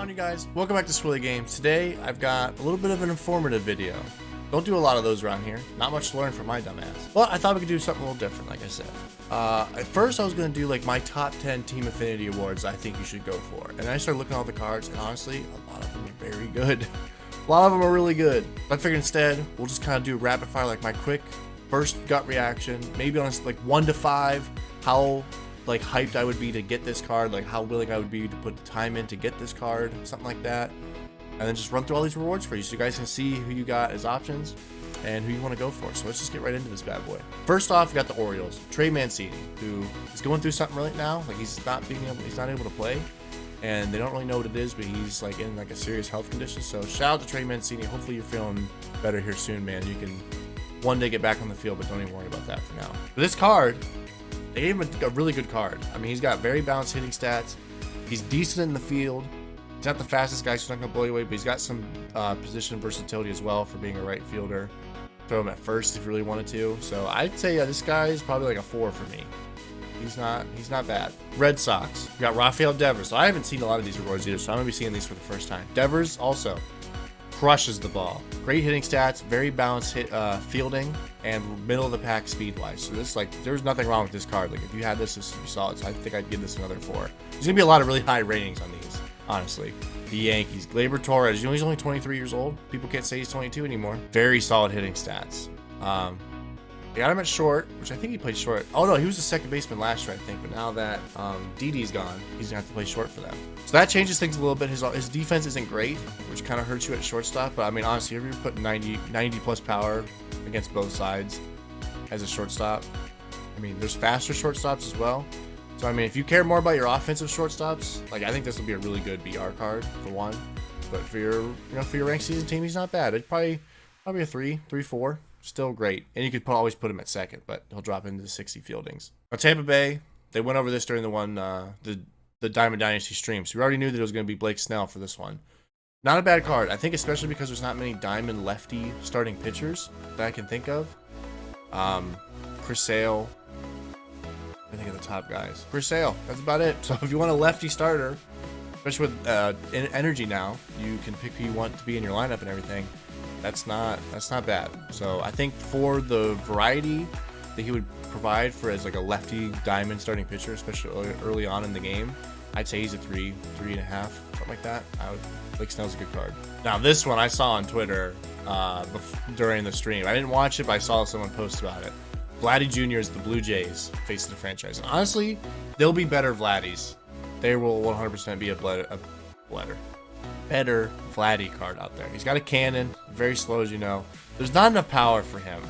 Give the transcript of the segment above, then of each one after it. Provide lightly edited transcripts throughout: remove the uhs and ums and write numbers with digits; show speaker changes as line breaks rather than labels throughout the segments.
on, you guys? Welcome back to Swirly Games. Today I've got a little bit of an informative video. Don't do a lot of those around here. Not much to learn from my dumbass. But I thought we could do something a little different, like I said. At first I was going to do like my top 10 Team Affinity awards I think you should go for. And I started looking at all the cards, and honestly, a lot of them are very good. A lot of them are really good. I figured instead, we'll just kind of do rapid fire, like my quick first gut reaction. Maybe on like 1 to 5, how like hyped I would be to get this card, like how willing I would be to put the time in to get this card, something like that. And then just run through all these rewards for you so you guys can see who you got as options and who you want to go for. So let's just get right into this bad boy. First off, we got the Orioles. Trey Mancini, who is going through something right now. Like he's not able to play, and they don't really know what it is, but he's like in like a serious health condition. So shout out to Trey Mancini. Hopefully you're feeling better here soon, man. You can one day get back on the field, but don't even worry about that for now. But this card, they gave him a really good card. I mean, he's got very balanced hitting stats. He's decent in the field. He's not the fastest guy, so he's not going to blow you away, but he's got some position versatility as well for being a right fielder. Throw him at first if you really wanted to. So I'd say this guy is probably like a 4 for me. He's not bad. Red Sox. We got Rafael Devers. So I haven't seen a lot of these rewards either, so I'm going to be seeing these for the first time. Devers also crushes the ball. Great hitting stats, very balanced fielding, and middle of the pack speed wise. So this, like, there's nothing wrong with this card. Like if you had this, you saw it. So I think I'd give this another 4. There's gonna be a lot of really high ratings on these, honestly. The Yankees, Gleyber Torres. You know, he's only 23 years old. People can't say he's 22 anymore. Very solid hitting stats. They got him at short, which I think he played short. Oh no, he was a second baseman last year, I think. But now that Didi's gone, he's gonna have to play short for them. So that changes things a little bit. His defense isn't great, which kind of hurts you at shortstop. But I mean, honestly, if you're putting 90 plus power against both sides as a shortstop, I mean, there's faster shortstops as well. So I mean, if you care more about your offensive shortstops, like I think this will be a really good BR card for one. But for your, for your ranked season team, he's not bad. It's probably a 3, 4. Still great. And you could always put him at second, but he'll drop into the 60 fieldings. Now, Tampa Bay, they went over this during the Diamond Dynasty stream. So we already knew that it was going to be Blake Snell for this one. Not a bad card. I think especially because there's not many Diamond lefty starting pitchers that I can think of. Chris Sale. I think of the top guys. Chris Sale. That's about it. So if you want a lefty starter, especially with energy now, you can pick who you want to be in your lineup and everything. That's not bad. So I think for the variety that he would provide for as like a lefty diamond starting pitcher, especially early on in the game, I'd say he's a 3, 3.5, something like that. Blake Snell's a good card. Now this one I saw on Twitter during the stream. I didn't watch it, but I saw someone post about it. Vladdy Jr. is the Blue Jays face of the franchise. And honestly, they'll be better Vladdies. There will 100% be a better Vladdy card out there. He's got a cannon, very slow, as you know. There's not enough power for him.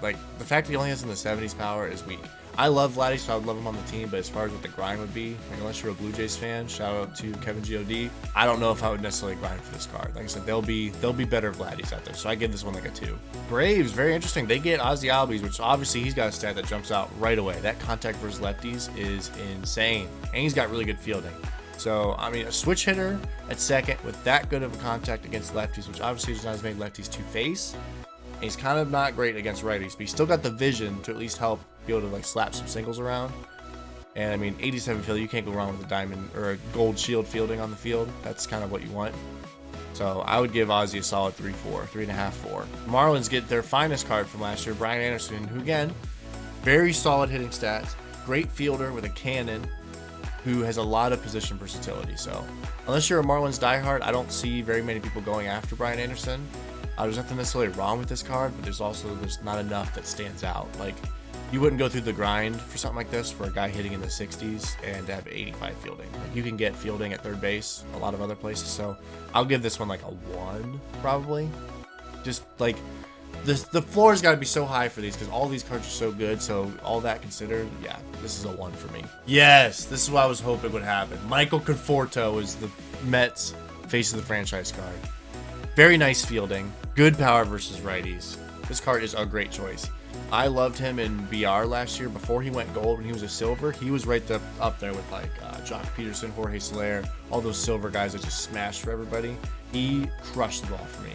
Like the fact that he only has in the 70s power is weak. I love Vladdy, so I would love him on the team, but as far as what the grind would be, like unless you're a Blue Jays fan, shout out to Kevin God, I don't know if I would necessarily grind for this card. Like I said, there'll be better Vladdies out there, so I give this one like a 2. Braves, very interesting. They get Ozzy Albies, which obviously he's got a stat that jumps out right away. That contact versus lefties is insane, and he's got really good fielding. So, I mean, a switch hitter at second with that good of a contact against lefties, which obviously there's not as many lefties to face. And he's kind of not great against righties, but he's still got the vision to at least help be able to like slap some singles around. And I mean, 87 field, you can't go wrong with a diamond or a gold shield fielding on the field. That's kind of what you want. So I would give Ozzy a solid 3, 4, 3.5, 4. Marlins get their finest card from last year, Brian Anderson, who again, very solid hitting stats, great fielder with a cannon, who has a lot of position versatility. So unless you're a Marlins diehard, I don't see very many people going after Brian Anderson. There's nothing necessarily wrong with this card, but there's not enough that stands out. Like you wouldn't go through the grind for something like this for a guy hitting in the 60s and have 85 fielding. Like you can get fielding at third base a lot of other places. So I'll give this one like a 1 probably. Just like the floor's got to be so high for these because all these cards are so good. So all that considered, yeah, this is a 1 for me. Yes, this is what I was hoping would happen. Michael Conforto is the Mets face of the franchise card. Very nice fielding, good power versus righties. This card is a great choice. I loved him in BR last year. Before he went gold, when he was a silver, he was right up there with like Jock Peterson, Jorge Soler, all those silver guys that just smashed for everybody. He crushed the ball for me.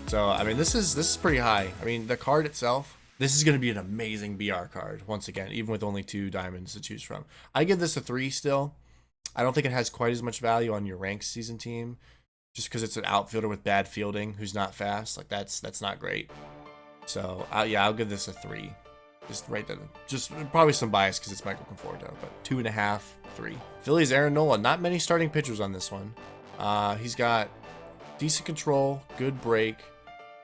So, I mean, this is pretty high. I mean, the card itself, this is going to be an amazing BR card, once again, even with only 2 diamonds to choose from. I give this a 3 still. I don't think it has quite as much value on your ranked season team, just because it's an outfielder with bad fielding who's not fast. Like that's not great. So yeah, I'll give this a 3. Just right there. Just probably some bias because it's Michael Conforto, but 2.5, 3. Phillies Aaron Nola. Not many starting pitchers on this one. He's got decent control, good break,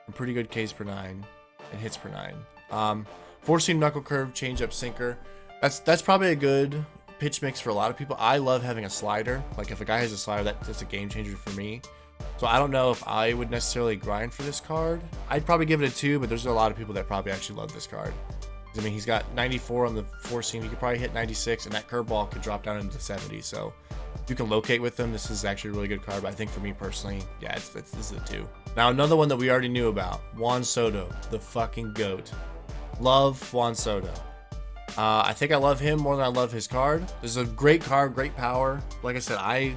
and pretty good Ks per 9 and hits per 9. Four-seam knuckle curve, changeup, sinker. That's probably a good pitch mix for a lot of people. I love having a slider. Like if a guy has a slider, that's a game changer for me. So I don't know if I would necessarily grind for this card. I'd probably give it a 2, but there's a lot of people that probably actually love this card. I mean, he's got 94 on the four seam. He could probably hit 96, and that curveball could drop down into 70. So if you can locate with him, this is actually a really good card. But I think for me personally, yeah, this is a 2. Now another one that we already knew about, Juan Soto, the fucking GOAT. Love Juan Soto. I think I love him more than I love his card. This is a great card, great power. Like I said,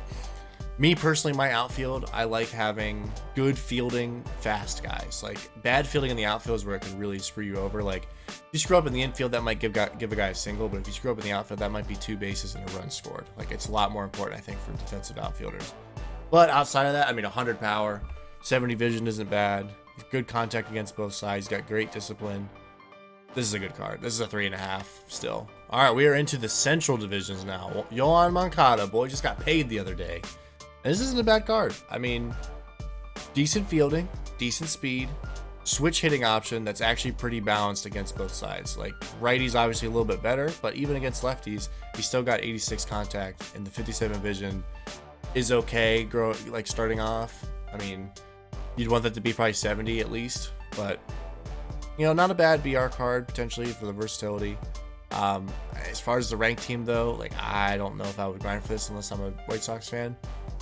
me personally, my outfield, I like having good fielding, fast guys. Like bad fielding in the outfield is where it can really screw you over. Like if you screw up in the infield, that might give a guy a single, but if you screw up in the outfield, that might be 2 bases and a run scored. Like it's a lot more important, I think, for defensive outfielders. But outside of that, I mean, 100 power, 70 vision isn't bad. Good contact against both sides. Got great discipline. This is a good card. This is a 3.5 still. All right, we are into the Central divisions now. Yohan Moncada, boy, just got paid the other day. And this isn't a bad card. I mean, decent fielding, decent speed, switch hitting option that's actually pretty balanced against both sides. Like righties obviously a little bit better, but even against lefties, he still got 86 contact, and the 57 vision is okay. Like starting off, I mean, you'd want that to be probably 70 at least, but you know, not a bad BR card potentially for the versatility. As far as the ranked team though, like I don't know if I would grind for this unless I'm a White Sox fan.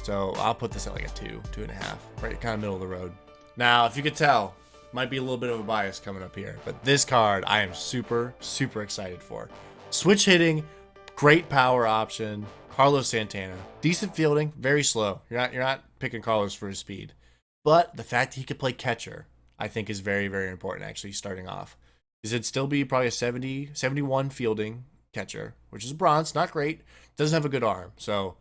So I'll put this at like a 2, 2.5, right, kind of middle of the road. Now, if you could tell, might be a little bit of a bias coming up here, but this card I am super, super excited for. Switch hitting, great power option. Carlos Santana, decent fielding, very slow. You're not picking Carlos for his speed, but the fact that he could play catcher, I think is very, very important actually starting off. Because it'd still be probably a 70, 71 fielding catcher, which is bronze, not great. Doesn't have a good arm, so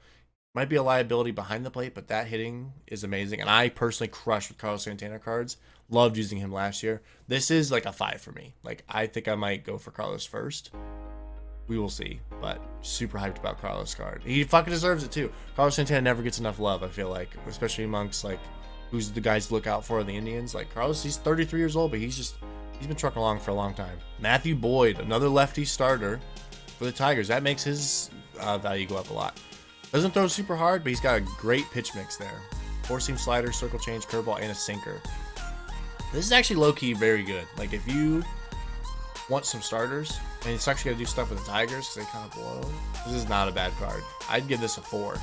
might be a liability behind the plate, but that hitting is amazing. And I personally crushed with Carlos Santana cards. Loved using him last year. This is like a 5 for me. Like I think I might go for Carlos first. We will see, but super hyped about Carlos' card. He fucking deserves it too. Carlos Santana never gets enough love, I feel like, especially amongst like who's the guys to look out for, the Indians. Like Carlos, he's 33 years old, but he's been trucking along for a long time. Matthew Boyd, another lefty starter for the Tigers. That makes his value go up a lot. Doesn't throw super hard, but he's got a great pitch mix there. Four-seam slider, circle change, curveball, and a sinker. This is actually low-key very good. Like if you want some starters, and it's actually got to do stuff with the Tigers because they kind of blow, this is not a bad card. I'd give this a 4.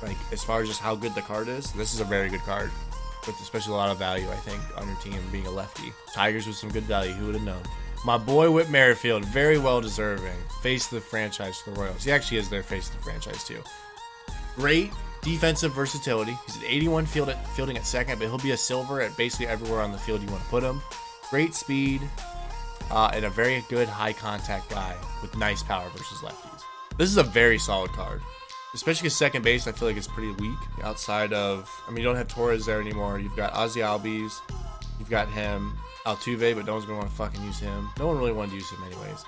Like as far as just how good the card is, this is a very good card with especially a lot of value, I think, on your team being a lefty. Tigers with some good value, who would have known? My boy Whit Merrifield, very well deserving. Face of the franchise for the Royals. He actually is their face of the franchise too. Great defensive versatility. He's at 81 fielding at second, but he'll be a silver at basically everywhere on the field you want to put him. Great speed, and a very good high contact guy with nice power versus lefties. This is a very solid card. Especially because second base, I feel like it's pretty weak. Outside of, I mean, you don't have Torres there anymore. You've got Ozzy Albies. You've got him. Altuve, but no one's going to want to fucking use him. No one really wanted to use him anyways.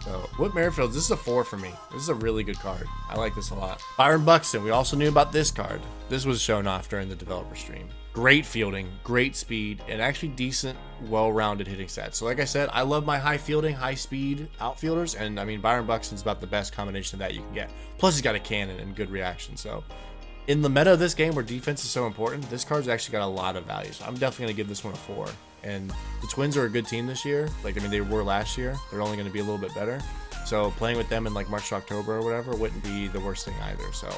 So, Whit Merrifield, this is a 4 for me. This is a really good card. I like this a lot. Byron Buxton, we also knew about this card. This was shown off during the developer stream. Great fielding, great speed, and actually decent, well-rounded hitting stats. So like I said, I love my high fielding, high speed outfielders, and I mean, Byron Buxton's about the best combination of that you can get. Plus, he's got a cannon and good reaction. So in the meta of this game where defense is so important, this card's actually got a lot of value. So I'm definitely going to give this one a 4. And the Twins are a good team this year. Like, I mean, they were last year. They're only going to be a little bit better. So playing with them in like March to October or whatever wouldn't be the worst thing either. So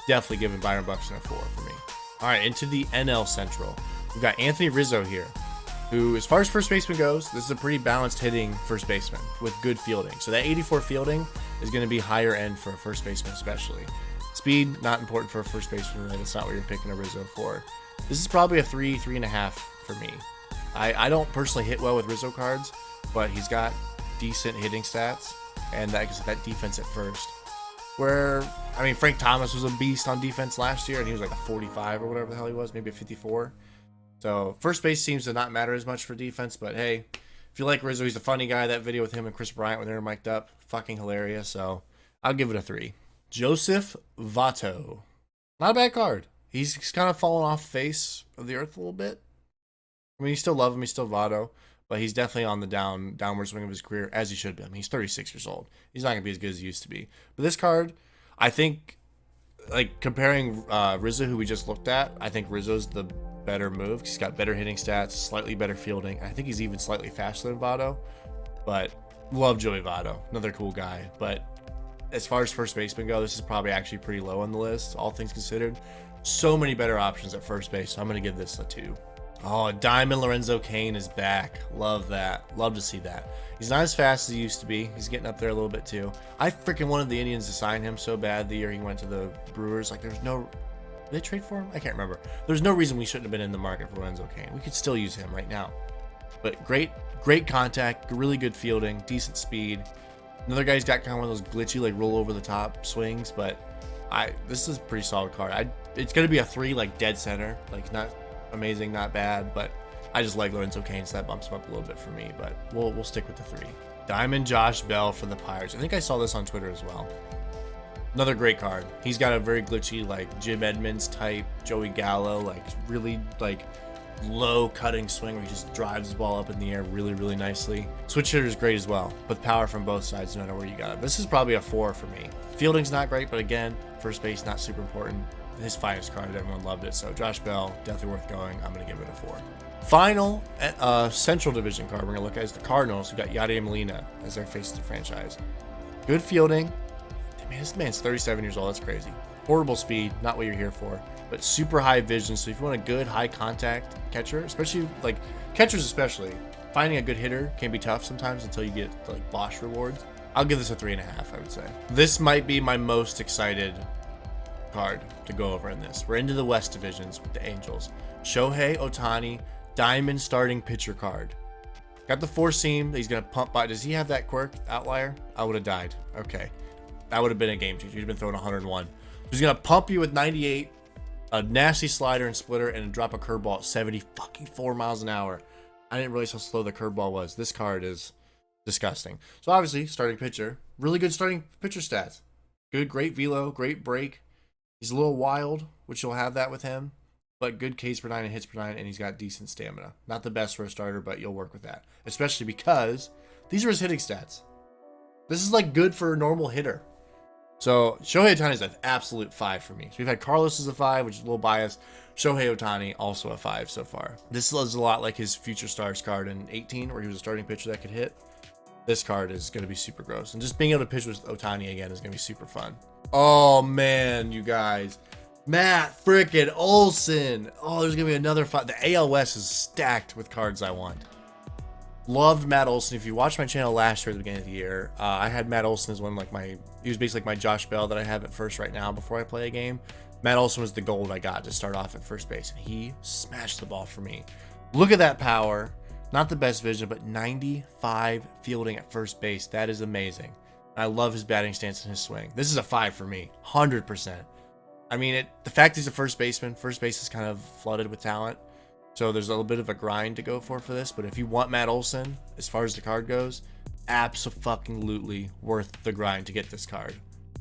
definitely giving Byron Buxton a 4 for me. All right, into the NL Central. We've got Anthony Rizzo here, who, as far as first baseman goes, this is a pretty balanced hitting first baseman with good fielding. So that 84 fielding is going to be higher end for a first baseman especially. Speed, not important for a first baseman, really. That's not what you're picking a Rizzo for. This is probably a 3, 3.5 for me. I don't personally hit well with Rizzo cards, but he's got decent hitting stats, and that defense at first. Where, I mean, Frank Thomas was a beast on defense last year, and he was like a 45 or whatever the hell he was, maybe a 54. So first base seems to not matter as much for defense, but hey, if you like Rizzo, he's a funny guy. That video with him and Chris Bryant when they were mic'd up, fucking hilarious. So I'll give it a 3. Joseph Votto. Not a bad card. He's kind of fallen off the face of the earth a little bit. I mean, you still love him. He's still Votto, but he's definitely on the downward swing of his career, as he should be. I mean, he's 36 years old. He's not going to be as good as he used to be. But this card, I think, like, comparing Rizzo, who we just looked at, I think Rizzo's the better move. He's got better hitting stats, slightly better fielding. I think he's even slightly faster than Votto. But love Joey Votto. Another cool guy. But as far as first baseman go, this is probably actually pretty low on the list, all things considered. So many better options at first base, so I'm going to give this a 2. Oh, Diamond Lorenzo Cain is back. Love that. Love to see that. He's not as fast as he used to be. He's getting up there a little bit too. I freaking wanted the Indians to sign him so bad the year he went to the Brewers. Like, there's no... Did they trade for him? I can't remember. There's no reason we shouldn't have been in the market for Lorenzo Cain. We could still use him right now. But great contact, really good fielding, decent speed. Another guy's got kind of one of those glitchy, like, roll over the top swings, but this is a pretty solid card. It's going to be a 3, like, dead center. Like, not amazing, not bad, but I just like Lorenzo Cain, so that bumps him up a little bit for me, but we'll stick with the 3. Diamond Josh Bell for the Pirates. I think I saw this on Twitter as well. Another great card. He's got a very glitchy, like, Jim Edmonds type, Joey Gallo, like, really, like, low cutting swing where he just drives the ball up in the air really, really nicely. Switch hitter is great as well, with power from both sides no matter where you got it. This is probably a 4 for me. Fielding's not great, but again, first base not super important. His finest card, everyone loved it. So Josh Bell, definitely worth going. I'm going to give it a 4. Final Central Division card we're going to look at is the Cardinals, who got Yadier Molina as their face of the franchise. Good fielding. Man, this man's 37 years old. That's crazy. Horrible speed, not what you're here for, but super high vision. So if you want a good high contact catcher, especially like catchers, especially finding a good hitter can be tough sometimes until you get like Bosch rewards. I'll give this a 3.5. I would say this might be my most excited card to go over in this. We're into the West divisions with the Angels. Shohei Ohtani, diamond starting pitcher card. Got the 4-seam that he's going to pump by. Does he have that quirk outlier? I would have died. Okay. That would have been a game changer. He'd been throwing 101. He's going to pump you with 98, a nasty slider and splitter, and drop a curveball at 74 miles an hour. I didn't realize how slow the curveball was. This card is disgusting. So obviously, starting pitcher. Really good starting pitcher stats. Good, great velo, great break. He's a little wild, which you'll have that with him, but good Ks per 9 and hits per 9, and he's got decent stamina. Not the best for a starter, but you'll work with that, especially because these are his hitting stats. This is like good for a normal hitter. So Shohei Ohtani is an absolute 5 for me. So we've had Carlos as a 5, which is a little biased. Shohei Ohtani also a 5 so far. This is a lot like his Future Stars card in 18, where he was a starting pitcher that could hit. This card is going to be super gross. And just being able to pitch with Ohtani again is going to be super fun. Oh, man, you guys. Matt frickin' Olson. Oh, there's going to be another 5. The AL West is stacked with cards I want. Loved Matt Olson. If you watched my channel last year at the beginning of the year, I had Matt Olson as one of like he was basically like my Josh Bell that I have at first right now before I play a game. Matt Olson was the gold I got to start off at first base, and he smashed the ball for me. Look at that power. Not the best vision, but 95 fielding at first base. That is amazing. I love his batting stance and his swing. This is a 5 for me, 100%. I mean, the fact he's a first baseman, first base is kind of flooded with talent. So there's a little bit of a grind to go for this. But if you want Matt Olson, as far as the card goes, absolutely worth the grind to get this card.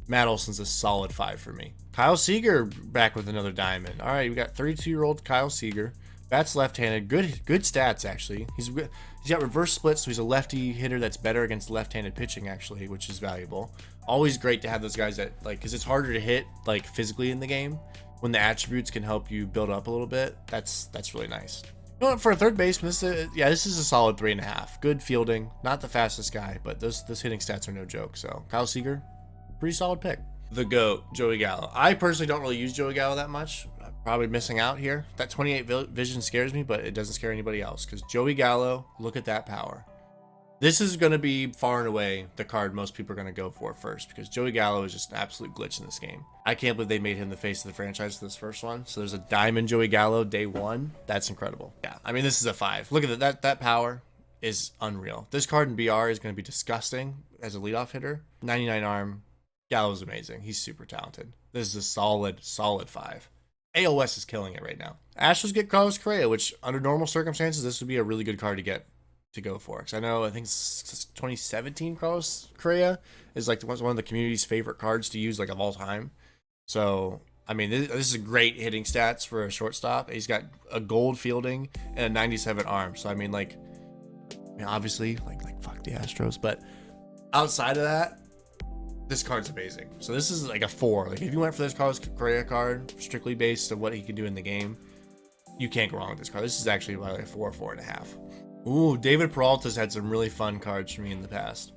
Matt Olson's a solid 5 for me. Kyle Seager back with another diamond. All right, we got 32-year-old Kyle Seager. Bats left-handed. Good stats, actually. He's got reverse splits, so he's a lefty hitter that's better against left-handed pitching, actually, which is valuable. Always great to have those guys that, like, because it's harder to hit, like, physically in the game. When the attributes can help you build up a little bit, that's really nice. You know what, for a third baseman, this is a solid 3.5. Good fielding, not the fastest guy, but those hitting stats are no joke. So Kyle Seager, pretty solid pick. The GOAT, Joey Gallo. I personally don't really use Joey Gallo that much. I'm probably missing out here. That 28 vision scares me, but it doesn't scare anybody else because Joey Gallo, look at that power. This is going to be far and away the card most people are going to go for first because Joey Gallo is just an absolute glitch in this game. I can't believe they made him the face of the franchise for this first one. So there's a diamond Joey Gallo day 1. That's incredible. Yeah, I mean, this is a 5. Look at that power is unreal. This card in BR is going to be disgusting as a leadoff hitter. 99 arm, Gallo's amazing. He's super talented. This is a solid 5. AOS is killing it right now. Astros get Carlos Correa, which under normal circumstances, this would be a really good card to get to go for. Because I think 2017 Carlos Correa is like one of the community's favorite cards to use like of all time. So, I mean, this is a great hitting stats for a shortstop. He's got a gold fielding and a 97 arm. So, I mean, like, obviously, like fuck the Astros. But outside of that, this card's amazing. So this is like a 4. Like if you went for this Carlos Correa card, strictly based on what he can do in the game, you can't go wrong with this card. This is actually about like a 4, 4.5. Ooh, David Peralta's had some really fun cards for me in the past.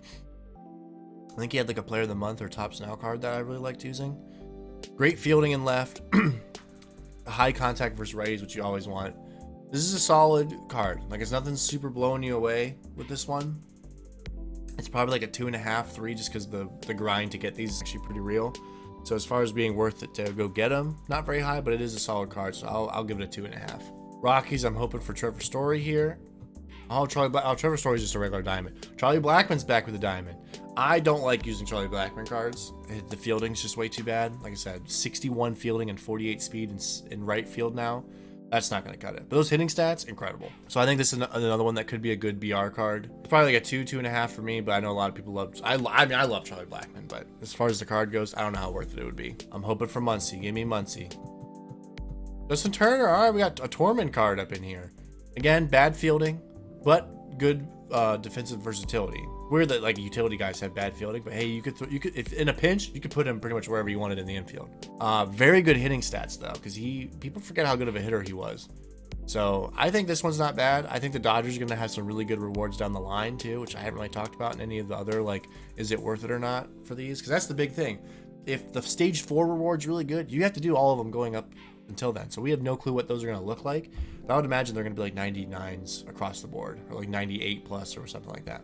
I think he had like a Player of the Month or Tops Now card that I really liked using. Great fielding in left. High contact versus righties, which you always want. This is a solid card. Like it's nothing super blowing you away with this one. It's probably like a 2.5, 3, just because the grind to get these is actually pretty real. So as far as being worth it to go get them, not very high, but it is a solid card. So I'll give it a 2.5. Rockies, I'm hoping for Trevor Story here. Trevor Story's just a regular diamond. Charlie Blackmon's back with a diamond. I don't like using Charlie Blackmon cards. The fielding's just way too bad. Like I said, 61 fielding and 48 speed in right field now. That's not going to cut it. But those hitting stats, incredible. So I think this is another one that could be a good BR card. It's probably like a 2, 2.5 for me, but I know a lot of people love... I mean, I love Charlie Blackmon, but as far as the card goes, I don't know how worth it would be. I'm hoping for Muncy. Give me Muncy. Justin Turner. All right, we got a Tormund card up in here. Again, bad fielding, but good defensive versatility. Weird that like utility guys have bad fielding, but hey, you could if in a pinch, you could put him pretty much wherever you wanted in the infield. Very good hitting stats though, because people forget how good of a hitter he was. So I think this one's not bad. I think the Dodgers are going to have some really good rewards down the line too, which I haven't really talked about in any of the other, like, is it worth it or not for these? Because that's the big thing. If the stage 4 reward's really good, you have to do all of them going up until then. So we have no clue what those are going to look like. But I would imagine they're going to be like 99s across the board, or like 98 plus or something like that.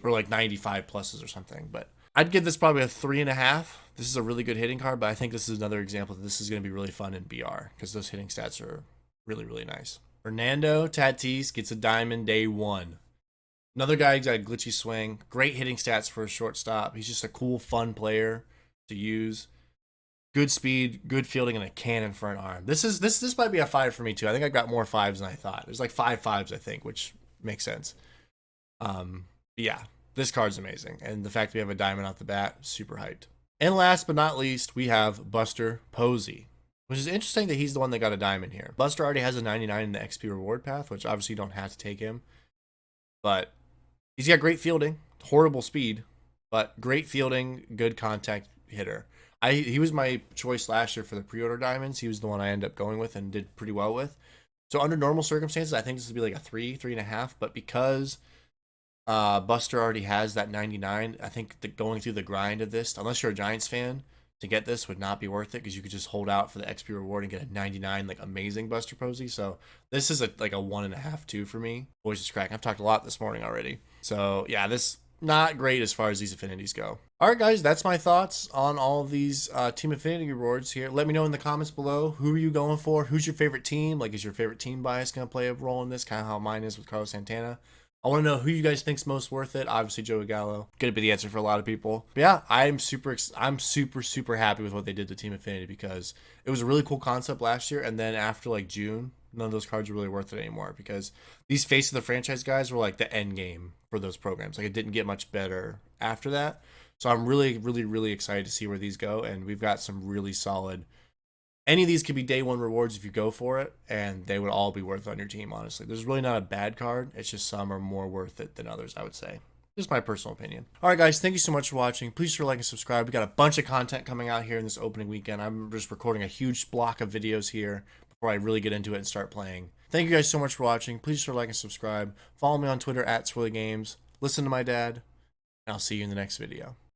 Or like 95 pluses or something. But I'd give this probably a 3.5. This is a really good hitting card, but I think this is another example that this is going to be really fun in BR because those hitting stats are really, really nice. Fernando Tatis gets a diamond day 1. Another guy who's got a glitchy swing. Great hitting stats for a shortstop. He's just a cool, fun player to use. Good speed, good fielding, and a cannon for an arm. This might be a 5 for me too. I think I got more 5s than I thought. There's like 5 5s, I think, which makes sense. Yeah, this card's amazing. And the fact that we have a diamond off the bat, super hyped. And last but not least, we have Buster Posey, which is interesting that he's the one that got a diamond here. Buster already has a 99 in the XP reward path, which obviously you don't have to take him. But he's got great fielding, horrible speed, but great fielding, good contact hitter. He was my choice last year for the pre-order diamonds. He was the one I ended up going with and did pretty well with. So under normal circumstances, I think this would be like a 3, 3.5. But because Buster already has that 99, I think going through the grind of this, unless you're a Giants fan, to get this would not be worth it because you could just hold out for the XP reward and get a 99, like amazing Buster Posey. So this is like a 1.5, 2 for me. Voice is cracking. I've talked a lot this morning already. So yeah, this not great as far as these affinities go. All right, guys, that's my thoughts on all of these Team Affinity rewards here. Let me know in the comments below, who are you going for? Who's your favorite team? Like, is your favorite team bias going to play a role in this? Kind of how mine is with Carlos Santana. I want to know who you guys think's most worth it. Obviously, Joey Gallo. Going to be the answer for a lot of people. But yeah, I'm super happy with what they did to Team Affinity because it was a really cool concept last year. And then after like June, none of those cards are really worth it anymore because these face of the franchise guys were like the end game for those programs. Like it didn't get much better after that. So I'm really excited to see where these go. And we've got some really solid. Any of these could be day 1 rewards if you go for it, and they would all be worth it on your team, honestly. There's really not a bad card. It's just some are more worth it than others, I would say. Just my personal opinion. All right, guys, thank you so much for watching. Please like and subscribe. We got a bunch of content coming out here in this opening weekend. I'm just recording a huge block of videos here before I really get into it and start playing. Thank you guys so much for watching. Please like and subscribe. Follow me on Twitter @SwirlyGames. Listen to my dad, and I'll see you in the next video.